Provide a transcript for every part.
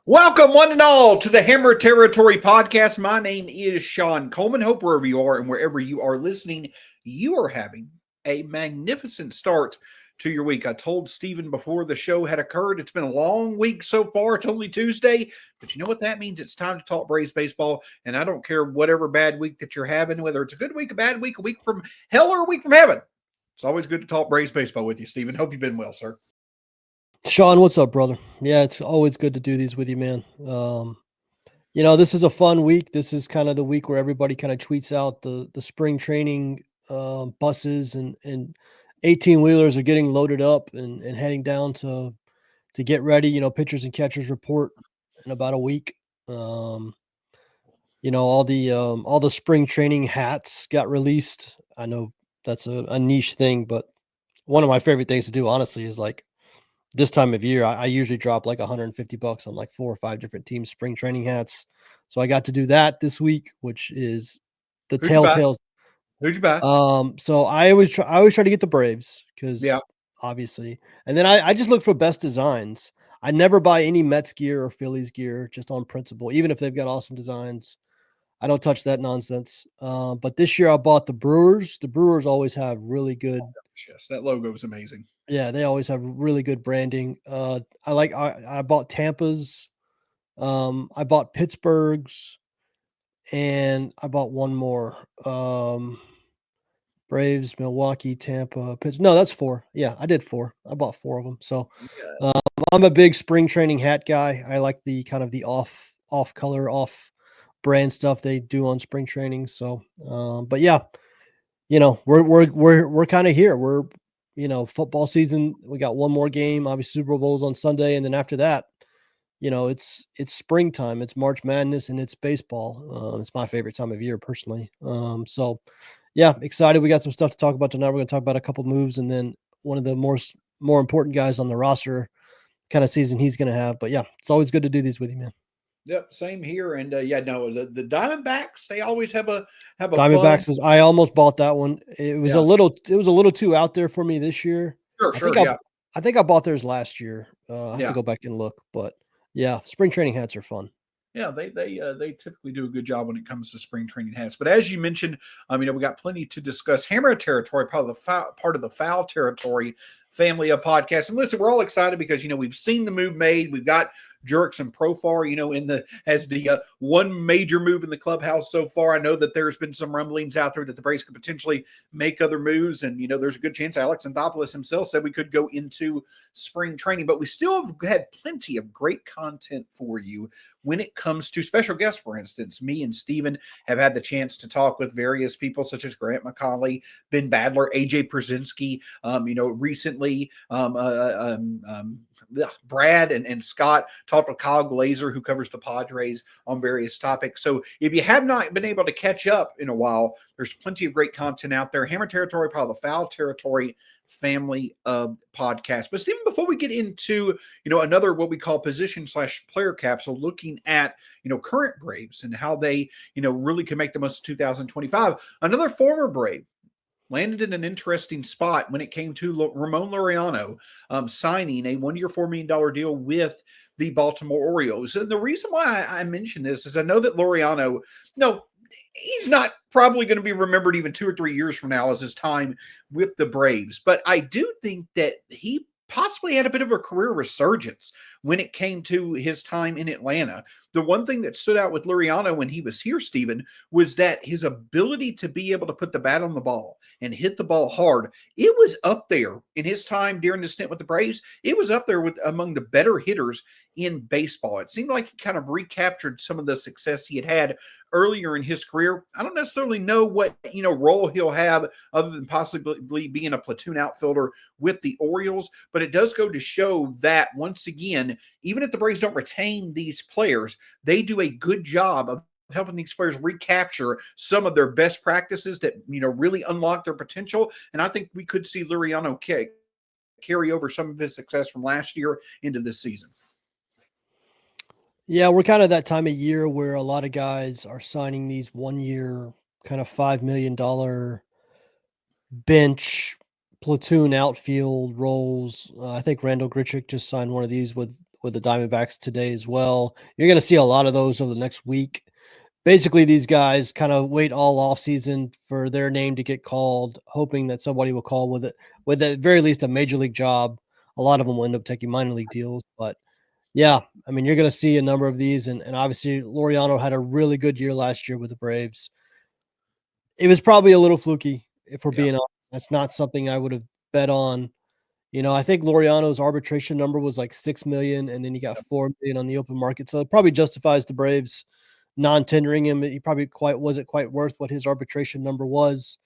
Welcome, one and all, to the Hammer Territory podcast. My name is Shawn Coleman. Hope wherever you are and wherever you are listening, you are having a magnificent start to your week. I told Stephen before the show had occurred, it's been a long week so far. It's only Tuesday, but you know what that means? It's time to talk Braves baseball. And I don't care whatever bad week that you're having, whether it's a good week, a bad week, a week from hell, or a week from heaven. It's always good to talk Braves baseball with you, Stephen. Hope you've been well, sir. Shawn, what's up, brother? Yeah, it's always good to do these with you, man. This is a fun week. This is kind of the week where everybody kind of tweets out the spring training buses and 18 wheelers are getting loaded up and heading down to get ready. Pitchers and catchers report in about a week. All the spring training hats got released. I know that's a niche thing, but one of my favorite things to do, honestly, is like this time of year, I usually drop like $150 on like 4 or 5 different teams' spring training hats. So I got to do that this week, which is the Who'd you buy? telltales. Who'd you buy? So I always try to get the Braves because Yeah. obviously, and then I just look for best designs. I never buy any Mets gear or Phillies gear just on principle, even if they've got awesome designs. I don't touch that nonsense. But this year I bought the Brewers. The Brewers always have really good. Yes, that logo is amazing. Yeah, they always have really good branding. I bought Tampa's, I bought Pittsburgh's, and I bought one more. Braves, Milwaukee, Tampa, No, that's 4. Yeah, I did 4. I bought 4 of them. So Yeah. I'm a big spring training hat guy. I like the kind of the off color, off brand stuff they do on spring training. So, but yeah, we're kind of here. We're football season. We got one more game. Obviously, Super Bowl's on Sunday, and then after that, it's springtime. It's March Madness, and it's baseball. It's my favorite time of year, personally. So yeah, excited. We got some stuff to talk about tonight. We're going to talk about a couple moves, and then one of the more important guys on the roster kind of season he's going to have. But yeah, it's always good to do these with you, man. Yep, same here. And yeah, no, the Diamondbacks, they always have a fun. Diamondbacks is I almost bought that one. Yeah, It was a little too out there for me this year. sure, I think sure, I yeah, I think I bought theirs last year. I have to yeah. go back and look, but yeah, spring training hats are fun. Yeah, they typically do a good job when it comes to spring training hats. But as you mentioned, we got plenty to discuss. Hammer territory, part of the foul territory family of podcasts. And listen, we're all excited because we've seen the move made. We've got Jerks and Profar, in the as the one major move in the clubhouse so far. I know that there's been some rumblings out there that the Braves could potentially make other moves, and there's a good chance Alex Anthopoulos himself said we could go into spring training. But we still have had plenty of great content for you when it comes to special guests. For instance, me and Steven have had the chance to talk with various people such as Grant McCauley, Ben Badler, AJ Przinsky, recently Brad and Scott talked with Kyle Glazer, who covers the Padres, on various topics. So if you have not been able to catch up in a while, there's plenty of great content out there. Hammer Territory, probably the Foul Territory family of podcasts. But Stephen, before we get into another what we call position/player capsule, looking at current Braves and how they really can make the most of 2025, another former Brave landed in an interesting spot when it came to Ramon Laureano signing a 1-year, $4 million deal with the Baltimore Orioles. And the reason why I mention this is I know that Laureano, no, he's not probably going to be remembered even 2 or 3 years from now as his time with the Braves. But I do think that he possibly had a bit of a career resurgence when it came to his time in Atlanta. The one thing that stood out with Laureano when he was here, Stephen, was that his ability to be able to put the bat on the ball and hit the ball hard, it was up there in his time during the stint with the Braves. It was up there with among the better hitters in baseball. It seemed like he kind of recaptured some of the success he had earlier in his career. I don't necessarily know what role he'll have other than possibly being a platoon outfielder with the Orioles, but it does go to show that once again, even if the Braves don't retain these players, they do a good job of helping these players recapture some of their best practices that really unlock their potential. And I think we could see Laureano carry over some of his success from last year into this season. Yeah, we're kind of that time of year where a lot of guys are signing these 1-year kind of $5 million bench platoon outfield roles. I think Randall Grichuk just signed one of these with with the Diamondbacks today as well. You're going to see a lot of those over the next week. Basically, these guys kind of wait all off season for their name to get called, hoping that somebody will call with at very least a major league job. A lot of them will end up taking minor league deals, but yeah, I mean, you're going to see a number of these, and obviously Laureano had a really good year last year with the Braves. It was probably a little fluky, if we're Yeah. being honest. That's not something I would have bet on. I think Laureano's arbitration number was like 6 million, and then he got 4 million on the open market. So it probably justifies the Braves non-tendering him. He probably wasn't quite worth what his arbitration number was.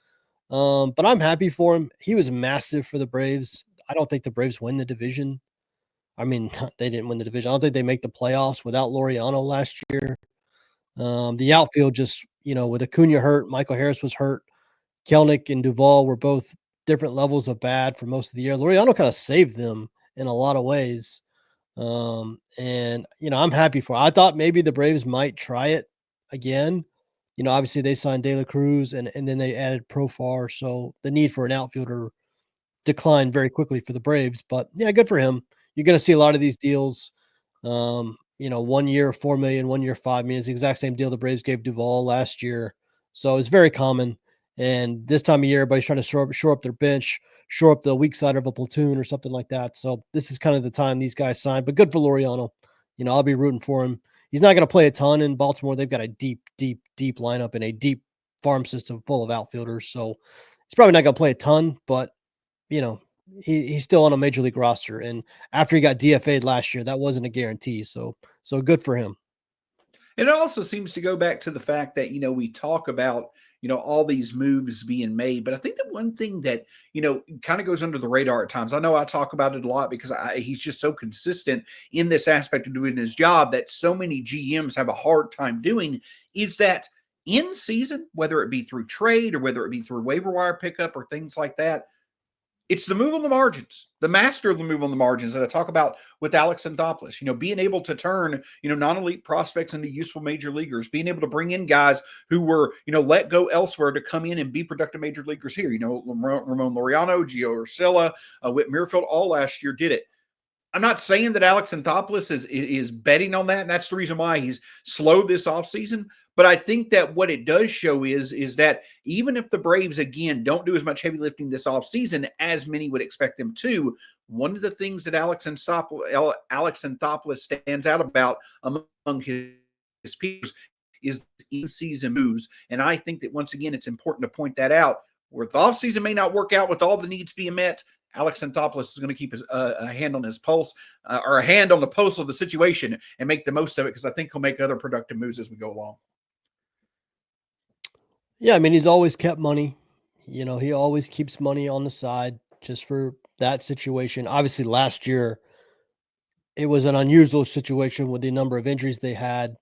But I'm happy for him. He was massive for the Braves. I don't think the Braves win the division. I mean, they didn't win the division. I don't think they make the playoffs without Laureano last year. The outfield just, with Acuna hurt, Michael Harris was hurt. Kelenic and Duvall were both different levels of bad for most of the year. Laureano kind of saved them in a lot of ways. And I'm happy for. I thought maybe the Braves might try it again. Obviously they signed De La Cruz and then they added Profar, so the need for an outfielder declined very quickly for the Braves. But yeah, good for him. You're going to see a lot of these deals. 1 year 4 million, 1 year 5 million is the exact same deal the Braves gave Duvall last year. So it's very common. And this time of year, everybody's trying to shore up their bench, shore up the weak side of a platoon or something like that. So this is kind of the time these guys sign. But good for Laureano. I'll be rooting for him. He's not going to play a ton in Baltimore. They've got a deep, deep, deep lineup and a deep farm system full of outfielders. So he's probably not going to play a ton, but you know, he's still on a major league roster. And after he got DFA'd last year, that wasn't a guarantee. So good for him. And it also seems to go back to the fact that, we talk about, all these moves being made. But I think that one thing that, kind of goes under the radar at times, I know I talk about it a lot because he's just so consistent in this aspect of doing his job that so many GMs have a hard time doing, is that in season, whether it be through trade or whether it be through waiver wire pickup or things like that, it's the move on the margins, the master of the move on the margins that I talk about with Alex Anthopoulos. Being able to turn, non-elite prospects into useful major leaguers, being able to bring in guys who were, let go elsewhere to come in and be productive major leaguers here. Ramon Laureano, Gio Urshela, Whit Merrifield, all last year did it. I'm not saying that Alex Anthopoulos is betting on that, and that's the reason why he's slow this offseason. But I think that what it does show is that even if the Braves, again, don't do as much heavy lifting this offseason as many would expect them to, one of the things that Alex Anthopoulos stands out about among his peers is in-season moves. And I think that, once again, it's important to point that out. Where the offseason may not work out with all the needs being met, Alex Anthopoulos is going to keep a hand on his pulse or a hand on the pulse of the situation and make the most of it, because I think he'll make other productive moves as we go along. Yeah, I mean, he's always kept money. He always keeps money on the side just for that situation. Obviously, last year, it was an unusual situation with the number of injuries they had.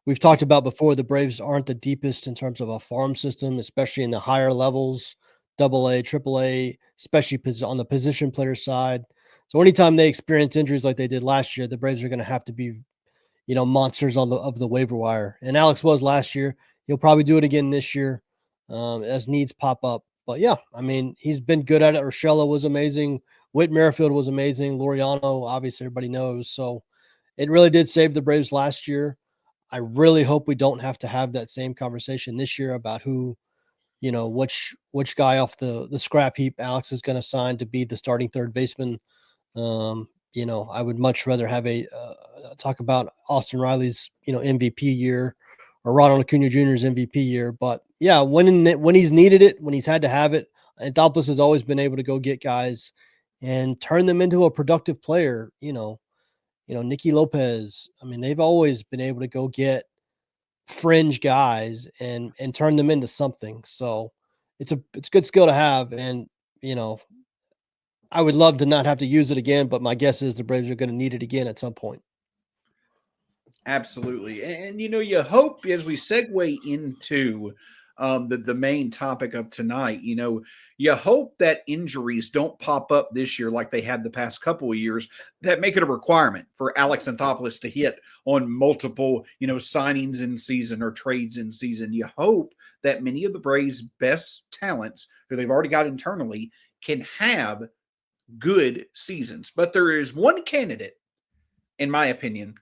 We've talked about before, the Braves aren't the deepest in terms of a farm system, especially in the higher levels, double A, triple A, especially on the position player side. So anytime they experience injuries like they did last year, the Braves are going to have to be, monsters of the waiver wire. And Alex was last year. He'll probably do it again this year as needs pop up. But yeah, I mean, he's been good at it. Urshela was amazing. Whit Merrifield was amazing. Laureano, obviously, everybody knows. So it really did save the Braves last year. I really hope we don't have to have that same conversation this year about who, which guy off the scrap heap Alex is going to sign to be the starting third baseman. I would much rather have a talk about Austin Riley's, MVP year or Ronald Acuna Jr.'s MVP year. But yeah, when he's needed it, when he's had to have it, Anthopoulos has always been able to go get guys and turn them into a productive player. Nicky Lopez. I mean, they've always been able to go get fringe guys and turn them into something. So it's a good skill to have. And, I would love to not have to use it again, but my guess is the Braves are going to need it again at some point. Absolutely. And you hope, as we segue into the main topic of tonight, you hope that injuries don't pop up this year like they had the past couple of years that make it a requirement for Alex Anthopoulos to hit on multiple, signings in season or trades in season. You hope that many of the Braves' best talents, who they've already got internally, can have good seasons. But there is one candidate in my opinion,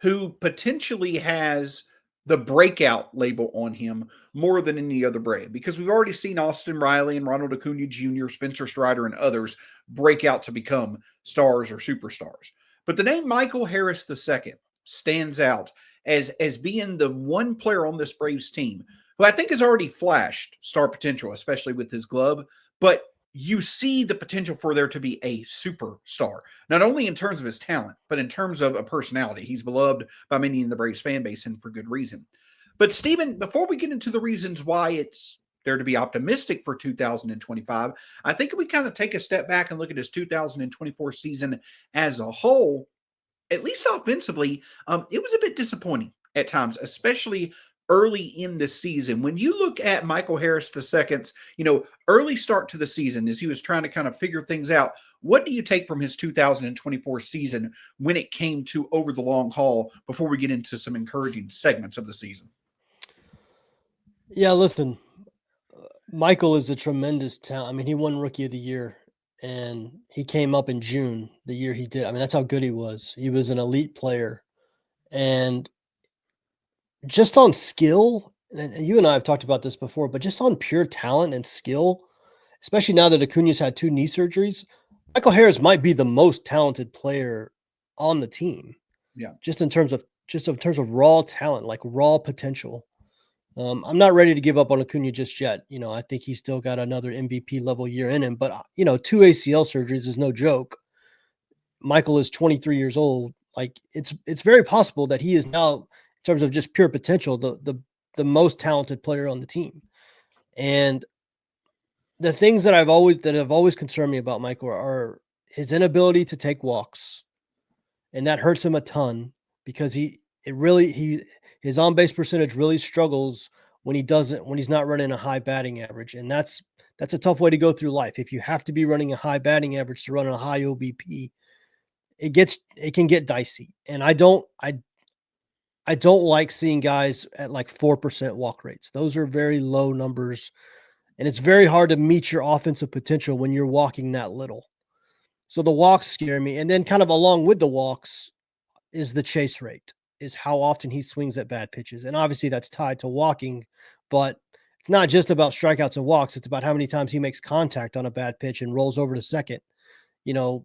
who potentially has the breakout label on him more than any other Brave, because we've already seen Austin Riley and Ronald Acuna Jr., Spencer Strider, and others break out to become stars or superstars. But the name Michael Harris II stands out as being the one player on this Braves team who I think has already flashed star potential, especially with his glove, but you see the potential for there to be a superstar, not only in terms of his talent, but in terms of a personality. He's beloved by many in the Braves fan base, and for good reason. But Stephen, before we get into the reasons why it's there to be optimistic for 2025, I think if we kind of take a step back and look at his 2024 season as a whole, at least offensively, it was a bit disappointing at times, especially early in the season. When you look at Michael Harris II's, early start to the season as he was trying to kind of figure things out, what do you take from his 2024 season when it came to over the long haul before we get into some encouraging segments of the season? Yeah, listen, Michael is a tremendous talent. I mean, he won Rookie of the Year, and he came up in June the year he did. I mean, that's how good he was. He was an elite player, and just on skill, and you and I have talked about this before, but just on pure talent and skill, especially now that Acuna's had 2 knee surgeries, Michael Harris might be the most talented player on the team. Yeah. Just in terms of raw talent, like raw potential. I'm not ready to give up on Acuna just yet. I think he's still got another MVP level year in him, but 2 ACL surgeries is no joke. Michael is 23 years old. Like it's very possible that he is now, in terms of just pure potential, the most talented player on the team. And the things that have always concerned me about Michael are his inability to take walks, and that hurts him a ton because his on base percentage really struggles when he's not running a high batting average, and that's a tough way to go through life. If you have to be running a high batting average to run a high OBP, it can get dicey. And I don't like seeing guys at like 4% walk rates. Those are very low numbers, and it's very hard to meet your offensive potential when you're walking that little. So the walks scare me, and then kind of along with the walks is the chase rate, is how often he swings at bad pitches. And obviously that's tied to walking, but it's not just about strikeouts and walks. It's about how many times he makes contact on a bad pitch and rolls over to second. You know,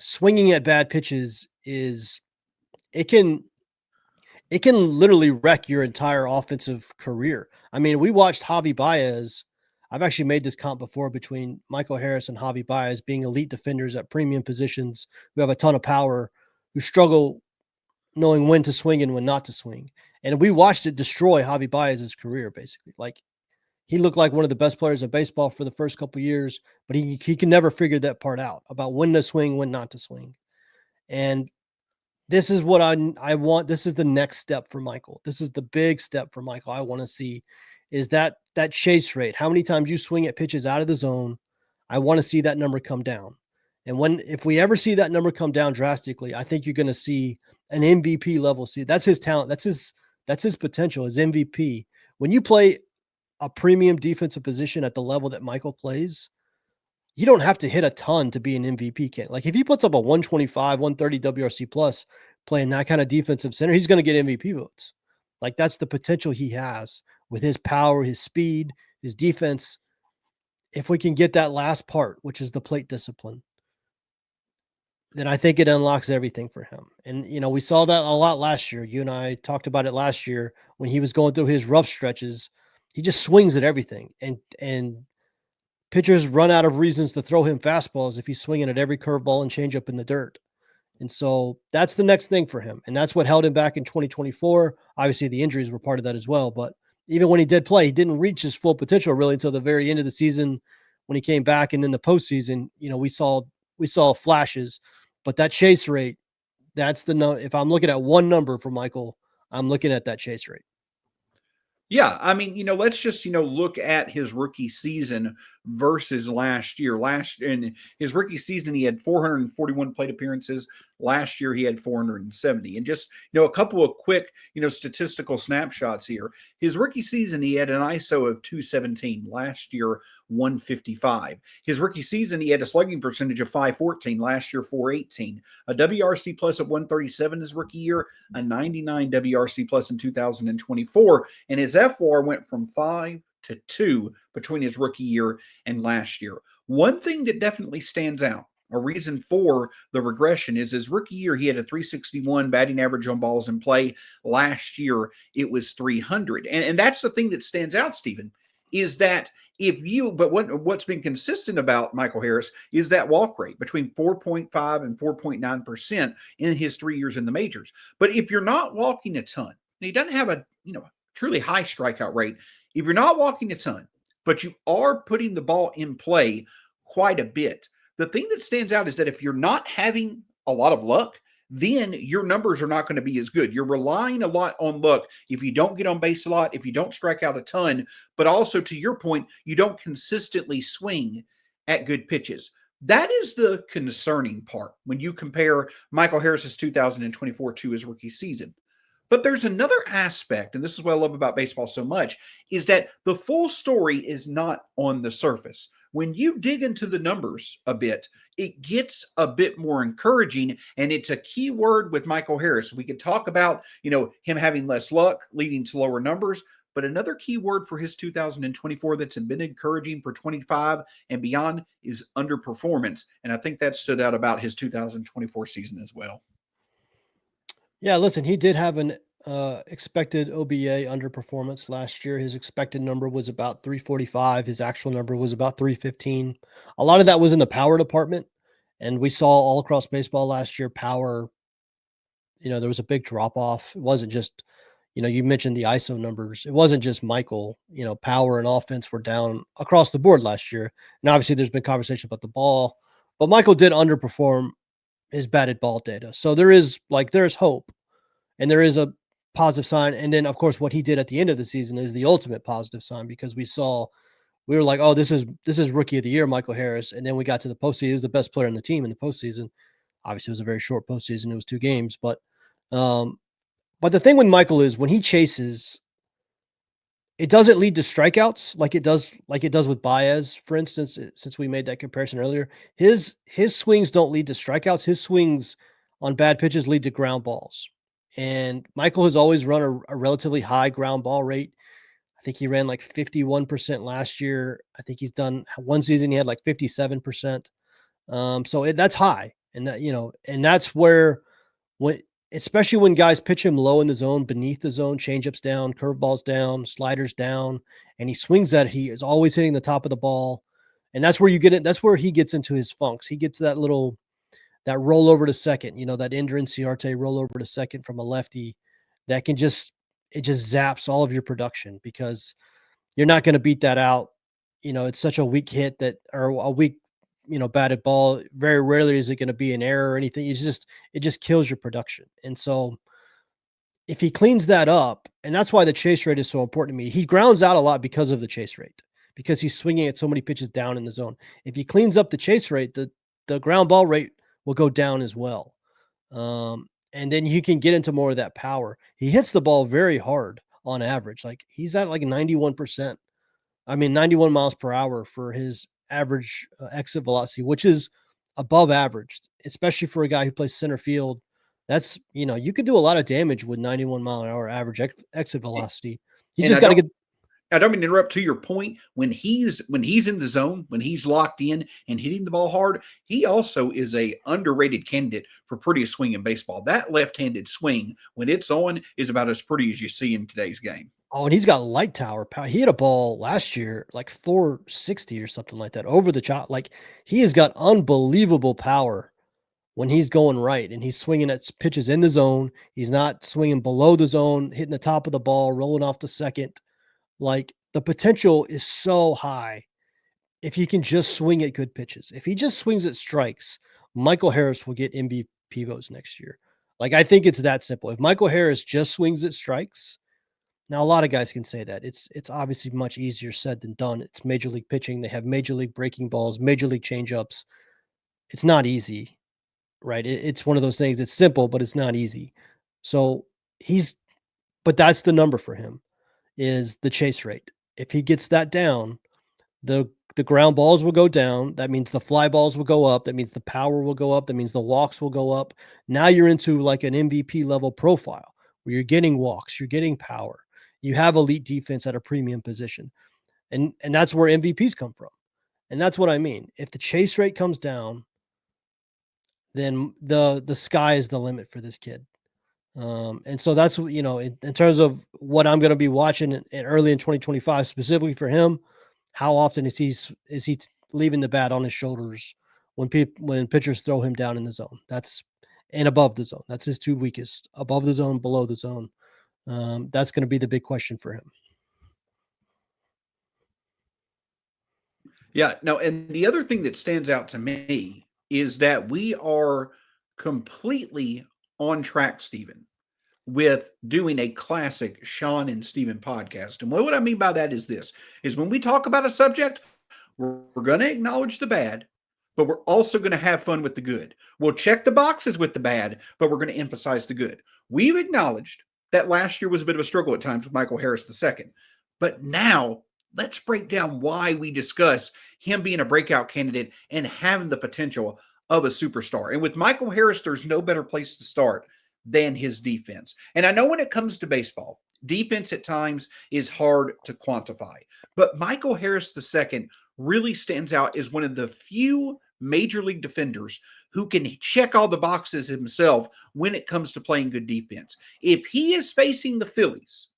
Swinging at bad pitches it can it can literally wreck your entire offensive career. I mean, we watched Javi Baez. I've actually made this comp before between Michael Harris and Javi Baez being elite defenders at premium positions who have a ton of power, who struggle knowing when to swing and when not to swing. And we watched it destroy Javi Baez's career, basically. Like, he looked like one of the best players of baseball for the first couple of years, but he can never figure that part out about when to swing, when not to swing. And this is what I want. This is the next step for Michael. This is the big step for Michael. I want to see is that chase rate. How many times you swing at pitches out of the zone? I want to see that number come down. And if we ever see that number come down drastically, I think you're going to see an MVP level. See, that's his talent. That's his potential, his MVP. When you play a premium defensive position at the level that Michael plays, you don't have to hit a ton to be an MVP candidate. Like, if he puts up a 125, 130 WRC plus playing that kind of defensive center, he's going to get MVP votes. Like, that's the potential he has with his power, his speed, his defense. If we can get that last part, which is the plate discipline, then I think it unlocks everything for him. And, we saw that a lot last year. You and I talked about it last year when he was going through his rough stretches. He just swings at everything. And pitchers run out of reasons to throw him fastballs if he's swinging at every curveball and changeup in the dirt. And so that's the next thing for him. And that's what held him back in 2024. Obviously, the injuries were part of that as well. But even when he did play, he didn't reach his full potential really until the very end of the season when he came back. And then the postseason, we saw flashes. But that chase rate, that's the no. If I'm looking at one number for Michael, I'm looking at that chase rate. Yeah, I mean, let's just, look at his rookie season versus last year. In his rookie season, he had 441 plate appearances. Last year, he had 470. And just, a couple of quick, statistical snapshots here. His rookie season, he had an ISO of 217. Last year, 155. His rookie season, he had a slugging percentage of 514. Last year, 418. A WRC plus of 137 his rookie year, a 99 WRC plus in 2024. And his FWAR went from 5 to 2 between his rookie year and last year. One thing that definitely stands out, a reason for the regression, is his rookie year, he had a 361 batting average on balls in play. Last year, it was 300. And that's the thing that stands out, Stephen, is that what's been consistent about Michael Harris is that walk rate between 4.5 and 4.9% in his 3 years in the majors. But if you're not walking a ton, he doesn't have a, truly high strikeout rate. If you're not walking a ton, but you are putting the ball in play quite a bit, the thing that stands out is that if you're not having a lot of luck, then your numbers are not going to be as good. You're relying a lot on luck if you don't get on base a lot, if you don't strike out a ton, but also to your point, you don't consistently swing at good pitches. That is the concerning part when you compare Michael Harris's 2024 to his rookie season. But there's another aspect, and this is what I love about baseball so much, is that the full story is not on the surface. When you dig into the numbers a bit, it gets a bit more encouraging, and it's a key word with Michael Harris. We could talk about, him having less luck leading to lower numbers, but another key word for his 2024 that's been encouraging for 25 and beyond is underperformance, and I think that stood out about his 2024 season as well. Yeah, listen, he did have an expected OBA underperformance last year. His expected number was about 345. His actual number was about 315. A lot of that was in the power department. And we saw all across baseball last year, power, there was a big drop off. It wasn't just, you mentioned the ISO numbers. It wasn't just Michael, power and offense were down across the board last year. And obviously there's been conversation about the ball, but Michael did underperform his batted ball data. So there's hope and there is a positive sign. And then of course, what he did at the end of the season is the ultimate positive sign, because we were like, oh, this is rookie of the year, Michael Harris. And then we got to the postseason. He was the best player in the team in the postseason. Obviously it was a very short postseason. It was 2 games, but the thing with Michael is when he chases, it doesn't lead to strikeouts like it does with Baez, for instance, since we made that comparison earlier. His swings don't lead to strikeouts. His swings on bad pitches lead to ground balls. And Michael has always run a relatively high ground ball rate. I think he ran like 51% last year. I think he's done one season, he had like 57%. So that's high. And and that's where, especially when guys pitch him low in the zone, beneath the zone, changeups down, curveballs down, sliders down, and he swings that, he is always hitting the top of the ball. And that's where you get it. That's where he gets into his funks. He gets that roll over to second, that Ender Inciarte roll over to second from a lefty that it just zaps all of your production, because you're not going to beat that out. It's such a weak hit or a weak, batted ball. Very rarely is it going to be an error or anything. It just kills your production. And so if he cleans that up, and that's why the chase rate is so important to me. He grounds out a lot because of the chase rate, because he's swinging at so many pitches down in the zone. If he cleans up the chase rate, the ground ball rate will go down as well. And then you can get into more of that power. He hits the ball very hard on average. Like he's at like 91%. 91 miles per hour for his average exit velocity, which is above average, especially for a guy who plays center field. That's, you could do a lot of damage with 91 mile an hour average exit velocity. You just got to get. I don't mean to interrupt. To your point, when he's in the zone, when he's locked in and hitting the ball hard, he also is a underrated candidate for prettiest swing in baseball. That left-handed swing, when it's on, is about as pretty as you see in today's game. Oh, and he's got light tower power. He hit a ball last year like 460 or something like that over the chop. Like he has got unbelievable power when he's going right, and he's swinging at pitches in the zone. He's not swinging below the zone, hitting the top of the ball, rolling off the second. Like the potential is so high if he can just swing at good pitches. If he just swings at strikes, Michael Harris will get MVP votes next year. Like I think it's that simple. If Michael Harris just swings at strikes, Now, a lot of guys can say that. It's obviously much easier said than done. It's major league pitching. They have major league breaking balls, major league changeups. It's not easy, right? It's one of those things. It's simple, but it's not easy. So he's, but that's the number for him is the chase rate. If he gets that down, the the ground balls will go down. That means the fly balls will go up. That means the power will go up. That means the walks will go up. Now you're into like an MVP level profile where you're getting walks, you're getting power. You have elite defense at a premium position. And that's where MVPs come from. And that's what I mean. If the chase rate comes down, then the sky is the limit for this kid. And so that's in terms of what I'm going to be watching early in 2025, specifically for him. How often is he leaving the bat on his shoulders when pitchers throw him down in the zone? That's and above the zone. That's his two weakest. Above the zone, below the zone. That's going to be the big question for him. Yeah, no, and the other thing that stands out to me is that we are completely on track, Stephen, with doing a classic Sean and Stephen podcast. And what I mean by that is this is when we talk about a subject, we're going to acknowledge the bad, but we're also going to have fun with the good. We'll check the boxes with the bad, but we're going to emphasize the good. We've acknowledged that last year was a bit of a struggle at times with Michael Harris II. But now let's break down why we discuss him being a breakout candidate and having the potential of a superstar. And with Michael Harris, there's no better place to start than his defense. And I know when it comes to baseball, defense at times is hard to quantify. But Michael Harris II really stands out as one of the few major league defenders who can check all the boxes himself when it comes to playing good defense. If he is facing the Phillies,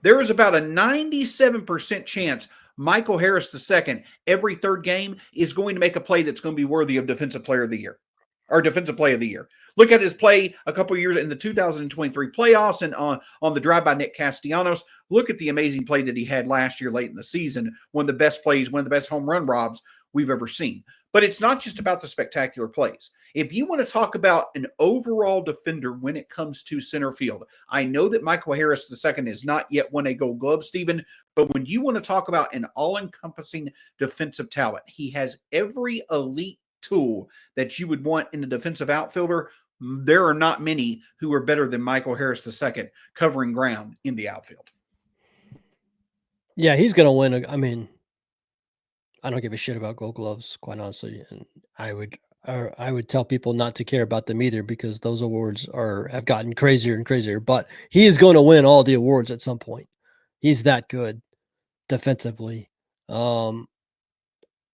there is about a 97% chance Michael Harris II every third game is going to make a play that's going to be worthy of Defensive Player of the Year or Defensive Play of the Year. Look at his play a couple of years in the 2023 playoffs and on the drive by Nick Castellanos. Look at the amazing play that he had last year late in the season. One of the best plays, one of the best home run robs we've ever seen. But it's not just about the spectacular plays. If you want to talk about an overall defender when it comes to center field, I know that Michael Harris II has not yet won a Gold Glove, Stephen, but when you want to talk about an all-encompassing defensive talent, he has every elite tool that you would want in a defensive outfielder. There are not many who are better than Michael Harris II covering ground in the outfield. Yeah, he's going to win. I mean, I don't give a shit about Gold Gloves, quite honestly, and I would tell people not to care about them either because those awards have gotten crazier and crazier. But he is going to win all the awards at some point. He's that good defensively.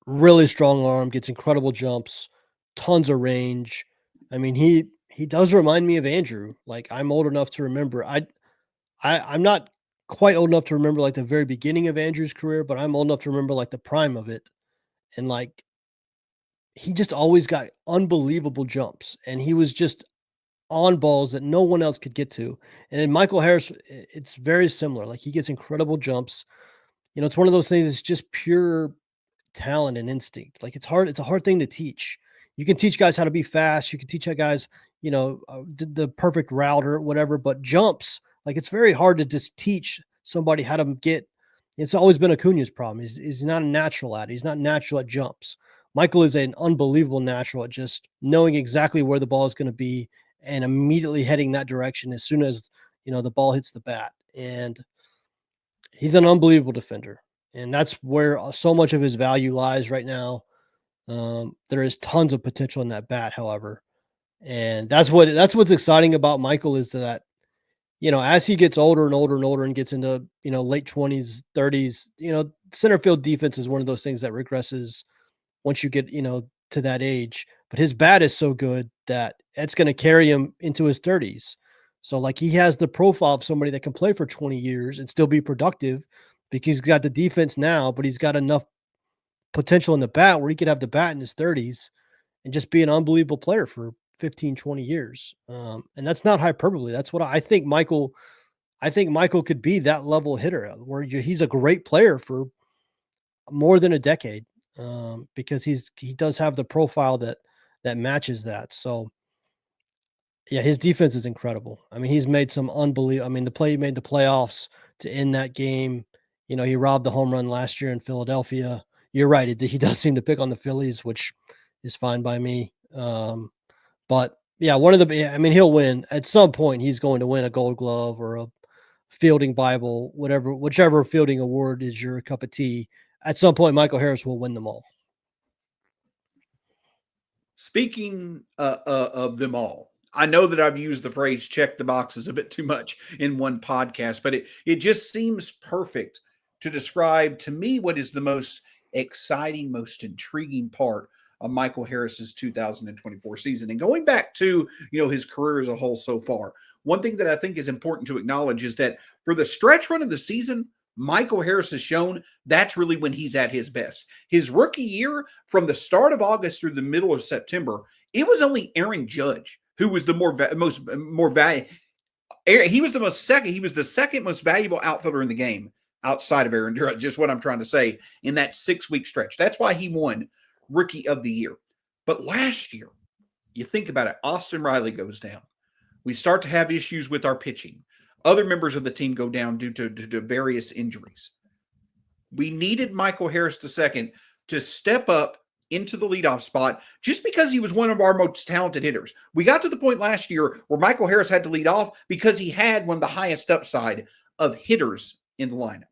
Really strong arm, gets incredible jumps, tons of range. I mean, he does remind me of Andrew. Like I'm old enough to remember. I'm not quite old enough to remember like the very beginning of Andrew's career, but I'm old enough to remember like the prime of it. And like he just always got unbelievable jumps and he was just on balls that no one else could get to. And in Michael Harris, it's very similar. Like he gets incredible jumps. It's one of those things that's just pure talent and instinct. Like it's a hard thing to teach. You can teach guys how to be fast. You can teach guys, the perfect route or whatever, but jumps, like it's very hard to just teach somebody how to get. It's always been Acuna's problem. He's not a natural at it. He's not natural at jumps. Michael is an unbelievable natural at just knowing exactly where the ball is going to be and immediately heading that direction as soon as, the ball hits the bat. And he's an unbelievable defender. And that's where so much of his value lies right now. There is tons of potential in that bat, however. And that's what's exciting about Michael is that, as he gets older and older and older and gets into, late 20s, 30s, center field defense is one of those things that regresses once you get, to that age. But his bat is so good that it's going to carry him into his 30s. So like he has the profile of somebody that can play for 20 years and still be productive because he's got the defense now, but he's got enough potential in the bat where he could have the bat in his 30s and just be an unbelievable player for 15, 20 years. And that's not hyperbole. That's what I think Michael could be that level hitter where he's a great player for more than a decade because he does have the profile that matches that. So Yeah, his defense is incredible. I mean, he's made some unbelievable. I mean, the play he made the playoffs to end that game. He robbed the home run last year in Philadelphia. You're right. He does seem to pick on the Phillies, which is fine by me. But yeah, I mean, he'll win at some point. He's going to win a Gold Glove or a fielding Bible, whichever fielding award is your cup of tea. At some point, Michael Harris will win them all. Speaking of them all, I know that I've used the phrase check the boxes a bit too much in one podcast, but it just seems perfect to describe to me what is the most exciting, most intriguing part of Michael Harris's 2024 season. And going back to, his career as a whole so far, one thing that I think is important to acknowledge is that for the stretch run of the season, Michael Harris has shown that's really when he's at his best. His rookie year, from the start of August through the middle of September, it was only Aaron Judge who was the more valuable. He was the second most valuable outfielder in the game outside of Aaron Judge. Just what I'm trying to say in that 6-week stretch. That's why he won Rookie of the Year. But last year, you think about it, Austin Riley goes down. We start to have issues with our pitching. Other members of the team go down due to various injuries. We needed Michael Harris II to step up into the leadoff spot just because he was one of our most talented hitters. We got to the point last year where Michael Harris had to lead off because he had one of the highest upside of hitters in the lineup.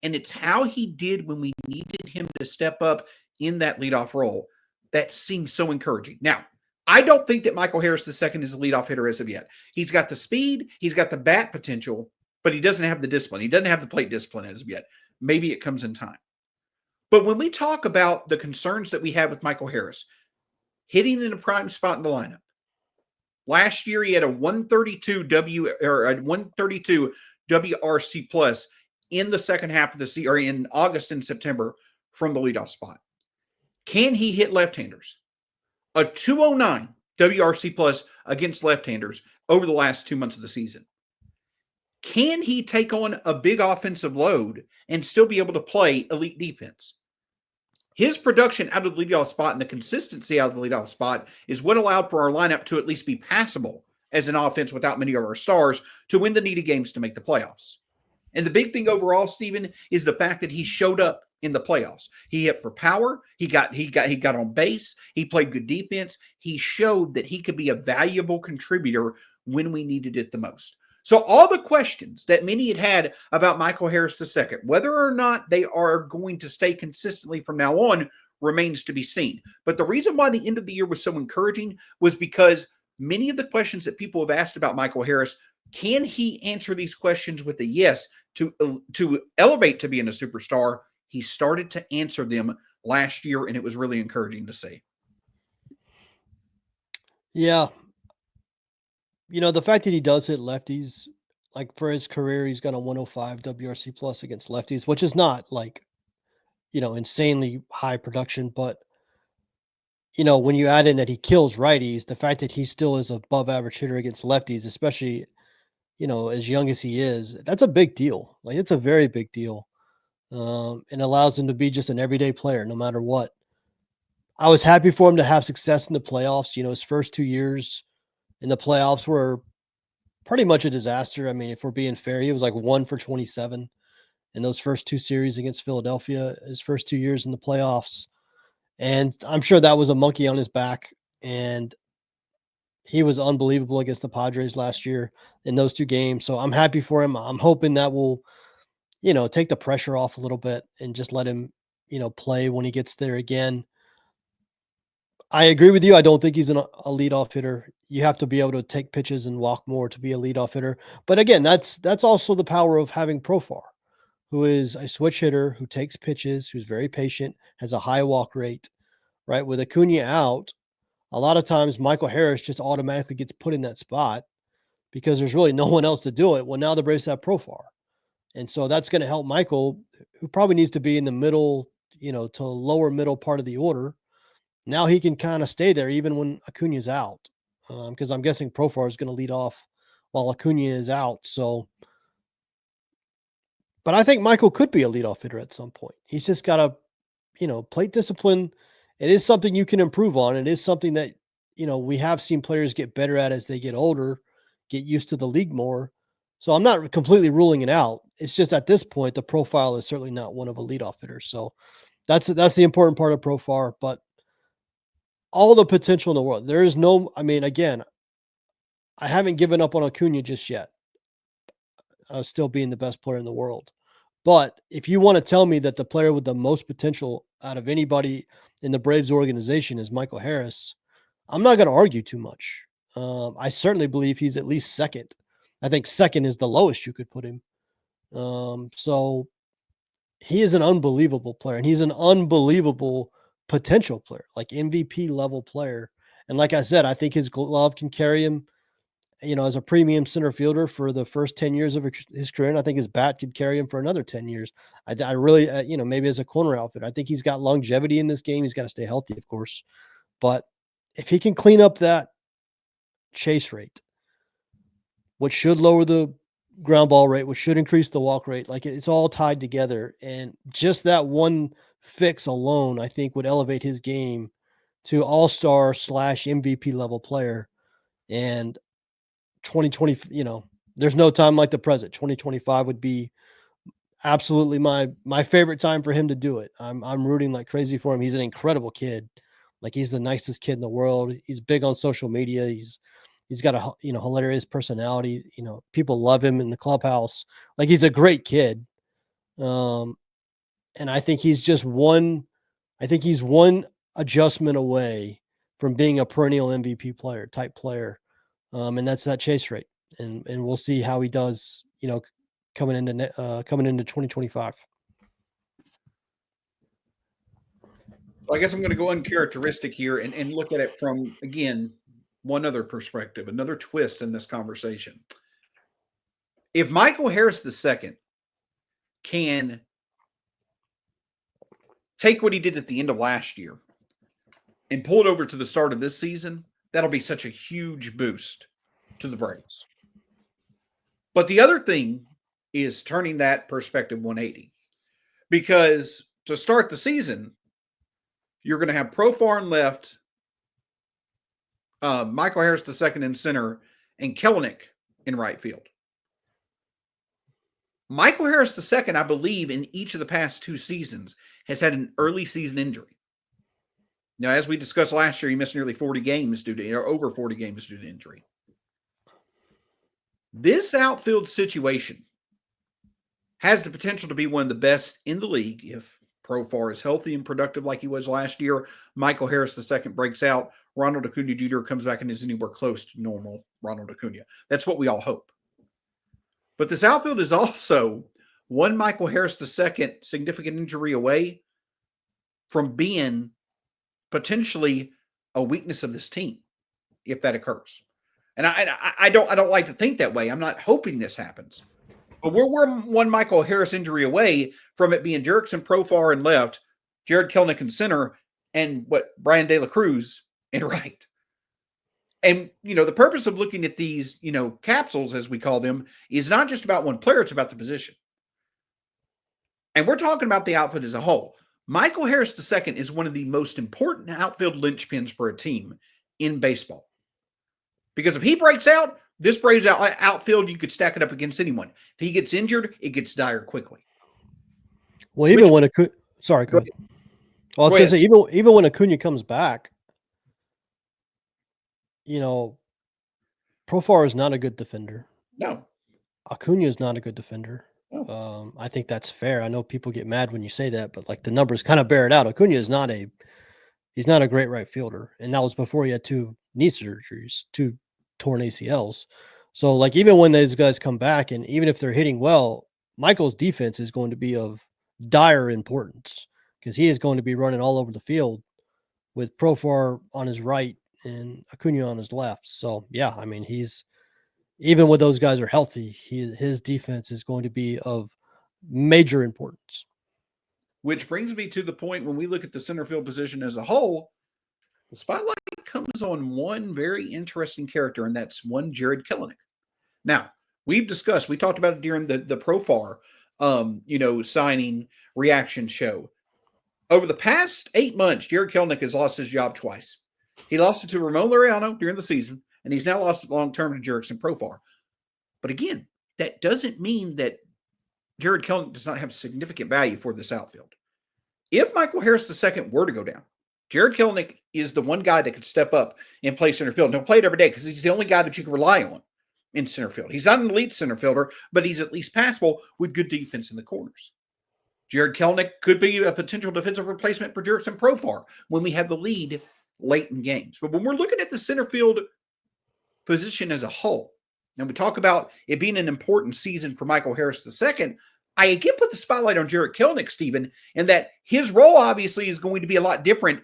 And it's how he did when we needed him to step up in that leadoff role that seems so encouraging. Now, I don't think that Michael Harris II is a leadoff hitter as of yet. He's got the speed, he's got the bat potential, but he doesn't have the discipline. He doesn't have the plate discipline as of yet. Maybe it comes in time. But when we talk about the concerns that we have with Michael Harris, hitting in a prime spot in the lineup, last year he had a 132 WRC plus in the second half of the season, or in August and September from the leadoff spot. Can he hit left-handers? A 209 WRC plus against left-handers over the last 2 months of the season. Can he take on a big offensive load and still be able to play elite defense? His production out of the leadoff spot and the consistency out of the leadoff spot is what allowed for our lineup to at least be passable as an offense without many of our stars to win the needed games to make the playoffs. And the big thing overall, Steven, is the fact that he showed up in the playoffs. He hit for power. He got on base. He played good defense. He showed that he could be a valuable contributor when we needed it the most. So all the questions that many had about Michael Harris II, whether or not they are going to stay consistently from now on, remains to be seen. But the reason why the end of the year was so encouraging was because many of the questions that people have asked about Michael Harris, can he answer these questions with a yes to elevate to being a superstar? He started to answer them last year, and it was really encouraging to see. Yeah. The fact that he does hit lefties, like for his career, he's got a 105 WRC plus against lefties, which is not like, insanely high production. But, when you add in that he kills righties, the fact that he still is above average hitter against lefties, especially, as young as he is, that's a big deal. Like, it's a very big deal. And allows him to be just an everyday player, no matter what. I was happy for him to have success in the playoffs. His first 2 years in the playoffs were pretty much a disaster. I mean, if we're being fair, he was like 1 for 27 in those first 2 series against Philadelphia, his first 2 years in the playoffs. And I'm sure that was a monkey on his back. And he was unbelievable against the Padres last year in those 2 games. So I'm happy for him. I'm hoping that will, take the pressure off a little bit and just let him, play when he gets there again. I agree with you. I don't think he's a leadoff hitter. You have to be able to take pitches and walk more to be a leadoff hitter. But again, that's also the power of having Profar, who is a switch hitter, who takes pitches, who's very patient, has a high walk rate, right? With Acuna out, a lot of times Michael Harris just automatically gets put in that spot because there's really no one else to do it. Well, now the Braves have Profar. And so that's going to help Michael, who probably needs to be in the middle, to lower middle part of the order. Now he can kind of stay there even when Acuna's out, because I'm guessing Profar is going to lead off while Acuna is out. So, but I think Michael could be a leadoff hitter at some point. He's just got to, plate discipline. It is something you can improve on. It is something that we have seen players get better at as they get older, get used to the league more. So I'm not completely ruling it out. It's just at this point, the profile is certainly not one of a leadoff hitter. So that's the important part of Profar. But all the potential in the world, there is no. I mean, again, I haven't given up on Acuna just yet. Still being the best player in the world. But if you want to tell me that the player with the most potential out of anybody in the Braves organization is Michael Harris, I'm not going to argue too much. I certainly believe he's at least second. I think second is the lowest you could put him. So he is an unbelievable player, and he's an unbelievable potential player, like MVP level player. And like I said, I think his glove can carry him, as a premium center fielder for the first 10 years of his career. And I think his bat could carry him for another 10 years. I really, maybe as a corner outfit, I think he's got longevity in this game. He's got to stay healthy, of course. But if he can clean up that chase rate, which should lower the ground ball rate, which should increase the walk rate, like it's all tied together. And just that one fix alone, I think would elevate his game to all-star / MVP level player. And 2020, there's no time like the present. 2025 would be absolutely my favorite time for him to do it. I'm rooting like crazy for him. He's an incredible kid. Like, he's the nicest kid in the world. He's big on social media. He's got a hilarious personality. People love him in the clubhouse. Like, he's a great kid. And I think he's one adjustment away from being a perennial MVP type player. And that's that chase rate. And we'll see how he does, coming into 2025. I guess I'm going to go uncharacteristic here and look at it from, again, one other perspective, another twist in this conversation. If Michael Harris II can take what he did at the end of last year and pull it over to the start of this season, that'll be such a huge boost to the Braves. But the other thing is turning that perspective 180. Because to start the season, you're going to have Profar in left, Michael Harris II in center, and Kelenic in right field. Michael Harris II, I believe, in each of the past 2 seasons, has had an early season injury. Now, as we discussed last year, he missed nearly 40 games over 40 games due to injury. This outfield situation has the potential to be one of the best in the league if Profar is healthy and productive like he was last year. Michael Harris II breaks out. Ronald Acuna Jr. comes back and is anywhere close to normal Ronald Acuna. That's what we all hope. But this outfield is also one Michael Harris II significant injury away from being potentially a weakness of this team if that occurs. And I don't like to think that way. I'm not hoping this happens. But we're one Michael Harris injury away from it being Jurickson Profar in left, Jared Kelenic in center, and Brian De La Cruz in right. And, the purpose of looking at these, capsules, as we call them, is not just about one player, it's about the position. And we're talking about the outfield as a whole. Michael Harris II is one of the most important outfield linchpins for a team in baseball. Because if he breaks out, this Braves outfield, you could stack it up against anyone. If he gets injured, it gets dire quickly. Well, even when Acuna, sorry, go ahead. Well, I was going to say, even when Acuna comes back, Profar is not a good defender. No. Acuna is not a good defender. Oh. I think that's fair. I know people get mad when you say that, but like the numbers kind of bear it out. Acuna is he's not a great right fielder. And that was before he had 2 knee surgeries, 2 torn ACLs. So like, even when those guys come back, and even if they're hitting well, Michael's defense is going to be of dire importance because he is going to be running all over the field with Profar on his right and Acuna on his left. So yeah, I mean, even when those guys are healthy, his defense is going to be of major importance. Which brings me to the point when we look at the center field position as a whole, the spotlight comes on one very interesting character, and that's one Jared Kelenic. Now, we talked about it during the Profar, signing reaction show. Over the past 8 months, Jared Kelenic has lost his job twice. He lost it to Ramon Laureano during the season, and he's now lost it long-term to Jerickson Profar. But again, that doesn't mean that Jared Kelenic does not have significant value for this outfield. If Michael Harris II were to go down, Jared Kelenic is the one guy that could step up and play center field. And he'll play it every day because he's the only guy that you can rely on in center field. He's not an elite center fielder, but he's at least passable with good defense in the corners. Jared Kelenic could be a potential defensive replacement for Jerickson Profar when we have the lead late in games. But when we're looking at the center field position as a whole, and we talk about it being an important season for Michael Harris II, I again put the spotlight on Jared Kelenic, Stephen, and that his role obviously is going to be a lot different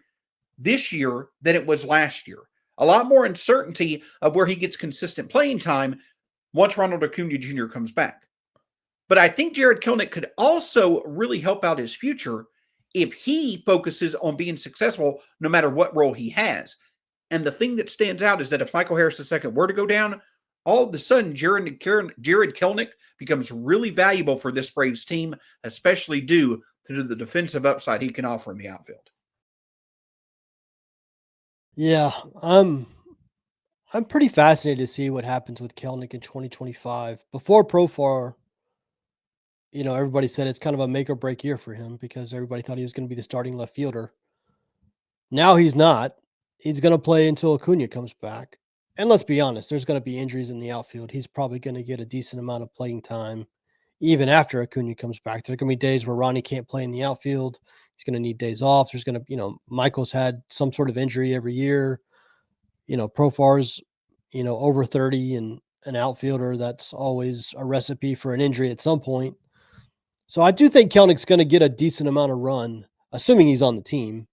this year than it was last year. A lot more uncertainty of where he gets consistent playing time once Ronald Acuna Jr. comes back. But I think Jared Kelenic could also really help out his future if he focuses on being successful no matter what role he has. And the thing that stands out is that if Michael Harris II were to go down, all of a sudden Jared Kelenic becomes really valuable for this Braves team, especially due to the defensive upside he can offer in the outfield. Yeah, I'm pretty fascinated to see what happens with Kelenic in 2025. Before Profar, everybody said it's kind of a make or break year for him because everybody thought he was going to be the starting left fielder. Now he's not. He's going to play until Acuna comes back. And let's be honest, there's going to be injuries in the outfield. He's probably going to get a decent amount of playing time even after Acuna comes back. There are going to be days where Ronnie can't play in the outfield. He's going to need days off. There's going to, Michael's had some sort of injury every year. Profar's, over 30 and an outfielder. That's always a recipe for an injury at some point. So I do think Kelenic's going to get a decent amount of run, assuming he's on the team.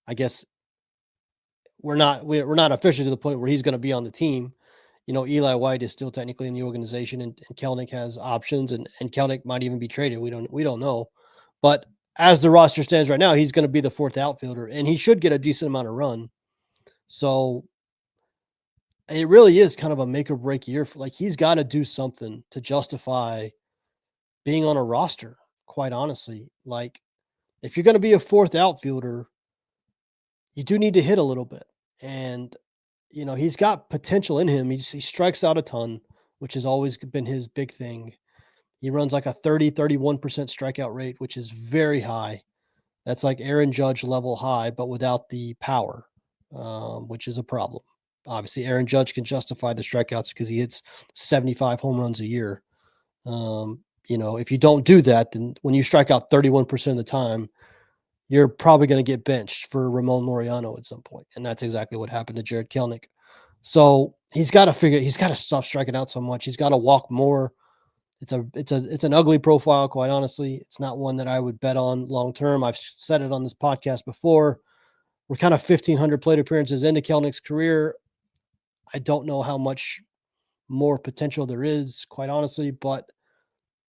I guess we're not officially to the point where he's going to be on the team. Eli White is still technically in the organization, and Kelenic has options, and Kelenic might even be traded. We don't know. But as the roster stands right now, he's going to be the fourth outfielder, and he should get a decent amount of run. So it really is kind of a make or break year. He's got to do something to justify being on a roster, quite honestly. If you're going to be a fourth outfielder, you do need to hit a little bit. And, he's got potential in him. He strikes out a ton, which has always been his big thing. He runs like a 31% strikeout rate, which is very high. That's like Aaron Judge level high, but without the power, which is a problem. Obviously, Aaron Judge can justify the strikeouts because he hits 75 home runs a year. If you don't do that, then when you strike out 31% of the time, you're probably going to get benched for Ramon Laureano at some point. And that's exactly what happened to Jared Kelenic. So he's got to stop striking out so much. He's got to walk more. It's an ugly profile, quite honestly. It's not one that I would bet on long-term. I've said it on this podcast before. We're kind of 1,500 plate appearances into Kelenic's career. I don't know how much more potential there is, quite honestly, but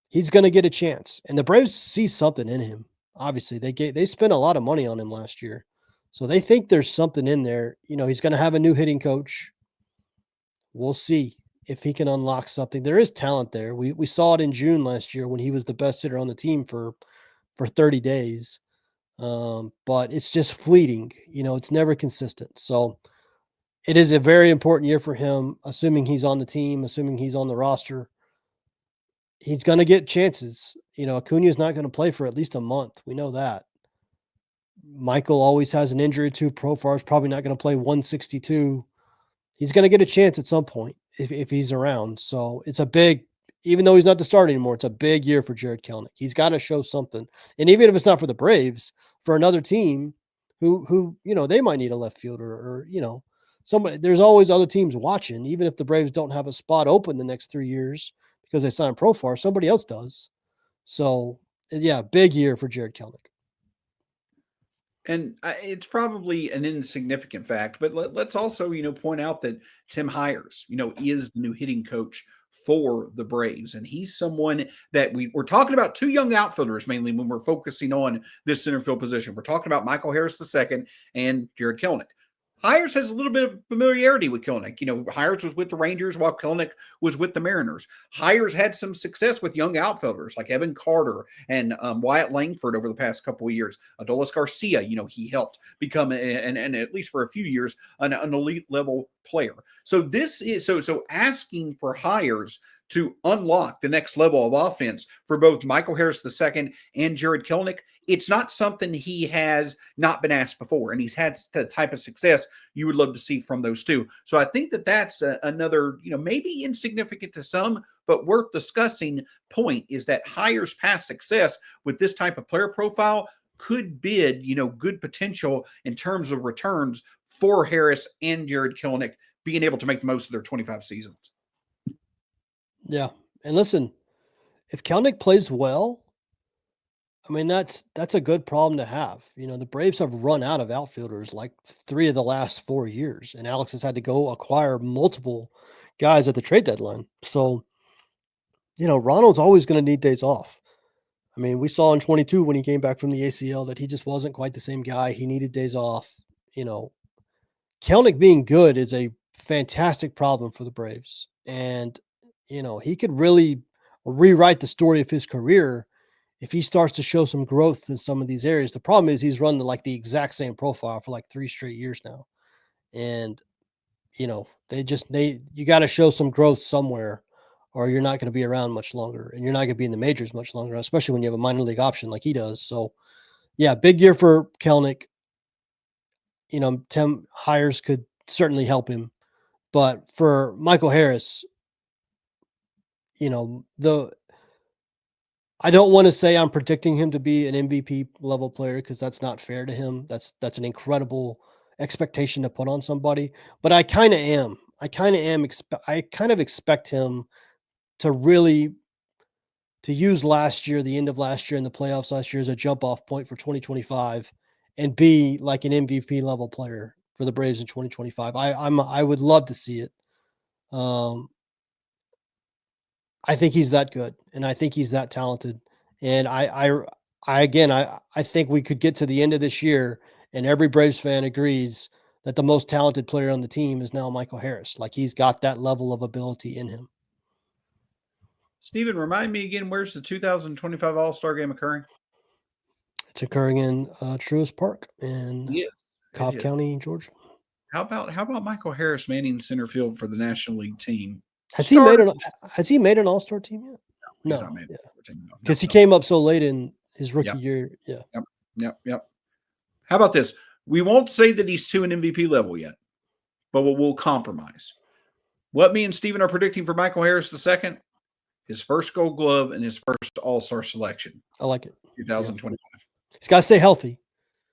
he's going to get a chance. And the Braves see something in him. Obviously, they spent a lot of money on him last year. So they think there's something in there. He's going to have a new hitting coach. We'll see if he can unlock something. There is talent there. We saw it in June last year when he was the best hitter on the team for 30 days. But it's just fleeting. It's never consistent. So it is a very important year for him, assuming he's on the team, assuming he's on the roster. He's going to get chances. Acuna is not going to play for at least a month. We know that. Michael always has an injury too. Profar is probably not going to play 162. He's going to get a chance at some point if he's around. So it's even though he's not the starter anymore, it's a big year for Jared Kelenic. He's got to show something. And even if it's not for the Braves, for another team who they might need a left fielder or, somebody. There's always other teams watching, even if the Braves don't have a spot open the next 3 years. Because they signed Profar, somebody else does. So, yeah, big year for Jared Kelenic. And it's probably an insignificant fact, but let's also, point out that Tim Hires, is the new hitting coach for the Braves. And he's someone that we're talking about two young outfielders mainly when we're focusing on this center field position. We're talking about Michael Harris II and Jared Kelenic. Hires has a little bit of familiarity with Kelenic. Hires was with the Rangers while Kelenic was with the Mariners. Hires had some success with young outfielders like Evan Carter and Wyatt Langford over the past couple of years. Adolis Garcia, he helped become, and at least for a few years, an elite level player. So this is so asking for Hires to unlock the next level of offense for both Michael Harris II and Jared Kelenic. It's not something he has not been asked before, and he's had the type of success you would love to see from those two. So I think that that's another, maybe insignificant to some, but worth discussing point is that Hires' past success with this type of player profile could bid, good potential in terms of returns for Harris and Jared Kelenic being able to make the most of their 25 seasons. Yeah. And listen, if Kelenic plays well, I mean, that's a good problem to have. The Braves have run out of outfielders like 3 of the last 4 years, and Alex has had to go acquire multiple guys at the trade deadline. So, Ronald's always going to need days off. I mean, we saw in 22 when he came back from the ACL that he just wasn't quite the same guy. He needed days off. Kelenic being good is a fantastic problem for the Braves. And, he could really rewrite the story of his career if he starts to show some growth in some of these areas. The problem is he's run the exact same profile for like 3 straight years now. And, you got to show some growth somewhere or you're not going to be around much longer and you're not going to be in the majors much longer, especially when you have a minor league option like he does. So yeah, big year for Kelenic. Tim Hires could certainly help him, but for Michael Harris, I don't want to say I'm predicting him to be an MVP level player because that's not fair to him. That's an incredible expectation to put on somebody, but I kind of am. I kind of expect him to really use last year, the end of last year in the playoffs last year as a jump off point for 2025 and be like an MVP level player for the Braves in 2025. I would love to see it. I think he's that good, and I think he's that talented. And I think we could get to the end of this year, and every Braves fan agrees that the most talented player on the team is now Michael Harris. Like he's got that level of ability in him. Steven, remind me again, where's the 2025 All-Star Game occurring? It's occurring in Truist Park in Cobb County, Georgia. How about Michael Harris manning center field for the National League team? Has he made an All-Star team yet? No, because he came up so late in his rookie year. Yeah. Yep. How about this? We won't say that he's to an MVP level yet, but we'll compromise. What me and Steven are predicting for Michael Harris II, his first Gold Glove and his first All-Star selection. I like it. 2025. He's got to stay healthy.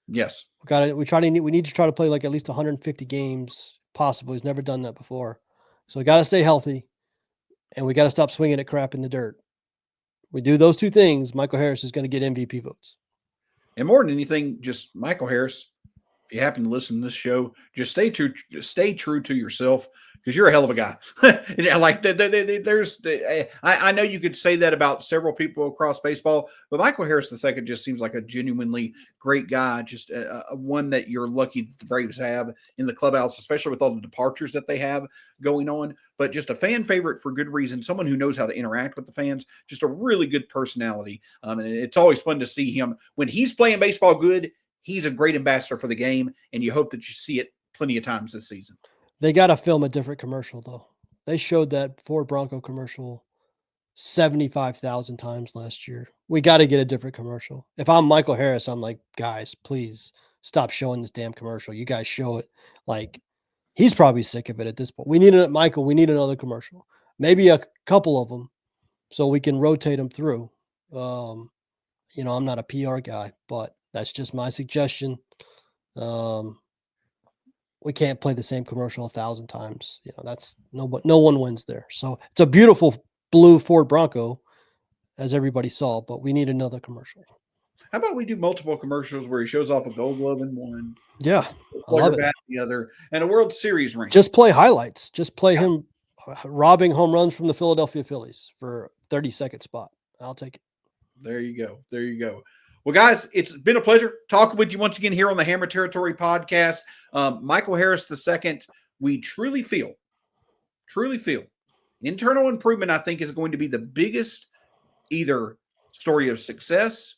Yes. We need to try to play like at least 150 games possible. He's never done that before. So we got to stay healthy and we got to stop swinging at crap in the dirt. We do those two things, Michael Harris is going to get MVP votes. And more than anything, just Michael Harris, if you happen to listen to this show, just stay true to yourself because you're a hell of a guy. I know you could say that about several people across baseball, but Michael Harris II just seems like a genuinely great guy, just one that you're lucky that the Braves have in the clubhouse, especially with all the departures that they have going on. But just a fan favorite for good reason, someone who knows how to interact with the fans, just a really good personality. And it's always fun to see him when he's playing baseball good. He's a great ambassador for the game, and you hope that you see it plenty of times this season. They got to film a different commercial, though. They showed that Ford Bronco commercial 75,000 times last year. We got to get a different commercial. If I'm Michael Harris, I'm like, guys, please stop showing this damn commercial. You guys show it. Like, he's probably sick of it at this point. We need another commercial. Maybe a couple of them so we can rotate them through. I'm not a PR guy, but that's just my suggestion. We can't play the same commercial 1,000 times. That's no one wins there. So it's a beautiful blue Ford Bronco, as everybody saw, but we need another commercial. How about we do multiple commercials where he shows off a Gold Glove in one, I love it. Bat in the other, and a World Series ring. Just play highlights. Just play him robbing home runs from the Philadelphia Phillies for 30-second spot. I'll take it. There you go. Well, guys, it's been a pleasure talking with you once again here on the Hammer Territory podcast. Michael Harris II, we truly feel internal improvement, I think, is going to be the biggest either story of success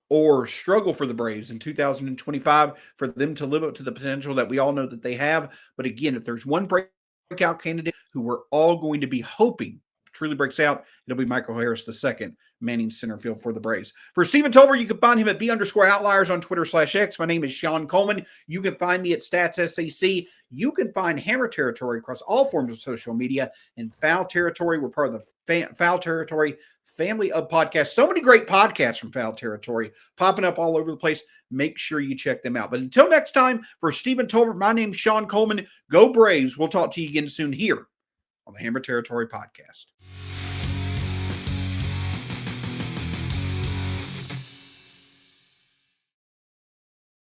or struggle for the Braves in 2025 for them to live up to the potential that we all know that they have. But again, if there's one breakout candidate who we're all going to be hoping truly breaks out, it'll be Michael Harris II, manning center field for the Braves. For Stephen Tolbert, you can find him at B_Outliers on Twitter/X. My name is Shawn Coleman. You can find me at StatsSAC. You can find Hammer Territory across all forms of social media. And Foul Territory, we're part of the Foul Territory family of podcasts. So many great podcasts from Foul Territory popping up all over the place. Make sure you check them out. But until next time, for Stephen Tolbert, my name's Shawn Coleman. Go Braves. We'll talk to you again soon here on the Hammer Territory podcast.